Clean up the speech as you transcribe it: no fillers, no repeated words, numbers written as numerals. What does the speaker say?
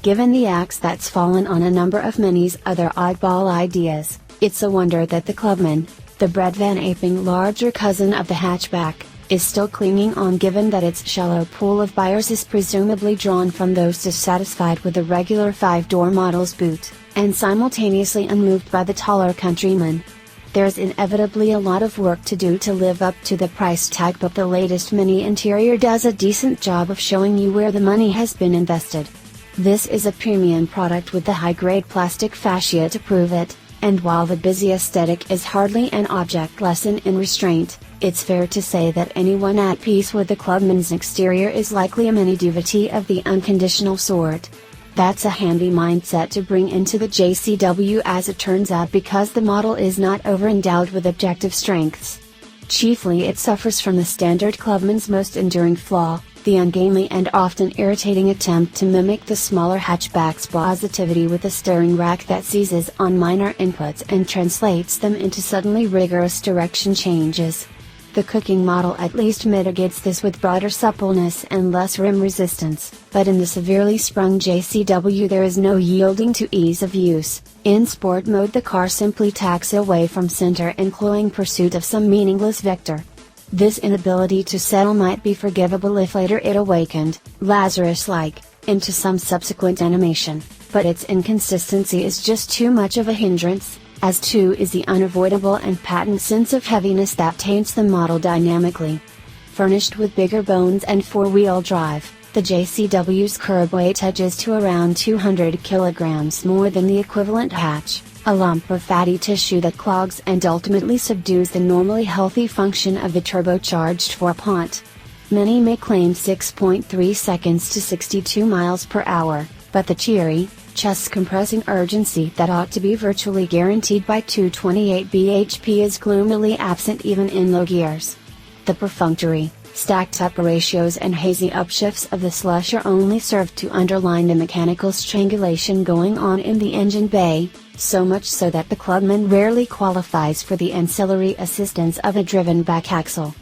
Given the axe that's fallen on a number of Mini's other oddball ideas, it's a wonder that the Clubman, the bred van aping larger cousin of the hatchback, is still clinging on, given that its shallow pool of buyers is presumably drawn from those dissatisfied with the regular 5-door model's boot, and simultaneously unmoved by the taller Countryman. There's inevitably a lot of work to do to live up to the price tag, but the latest Mini interior does a decent job of showing you where the money has been invested. This is a premium product with the high-grade plastic fascia to prove it, and while the busy aesthetic is hardly an object lesson in restraint, it's fair to say that anyone at peace with the Clubman's exterior is likely a Mini devotee of the unconditional sort. That's a handy mindset to bring into the JCW, as it turns out, because the model is not over-endowed with objective strengths. Chiefly it suffers from the standard Clubman's most enduring flaw, the ungainly and often irritating attempt to mimic the smaller hatchback's positivity with a steering rack that seizes on minor inputs and translates them into suddenly rigorous direction changes. The cooking model at least mitigates this with broader suppleness and less rim resistance, but in the severely sprung JCW there is no yielding to ease of use. In sport mode the car simply tacks away from center in cloying pursuit of some meaningless vector. This inability to settle might be forgivable if later it awakened, Lazarus-like, into some subsequent animation, but its inconsistency is just too much of a hindrance, as too is the unavoidable and patent sense of heaviness that taints the model dynamically. Furnished with bigger bones and 4-wheel drive, the JCW's curb weight edges to around 200 kilograms more than the equivalent hatch, a lump of fatty tissue that clogs and ultimately subdues the normally healthy function of the turbocharged 4-pont. Many may claim 6.3 seconds to 62 miles per hour, but the cheery, chest-compressing urgency that ought to be virtually guaranteed by 228 bhp is gloomily absent even in low gears. The perfunctory, stacked-up ratios and hazy upshifts of the slusher only serve to underline the mechanical strangulation going on in the engine bay, so much so that the Clubman rarely qualifies for the ancillary assistance of a driven back axle.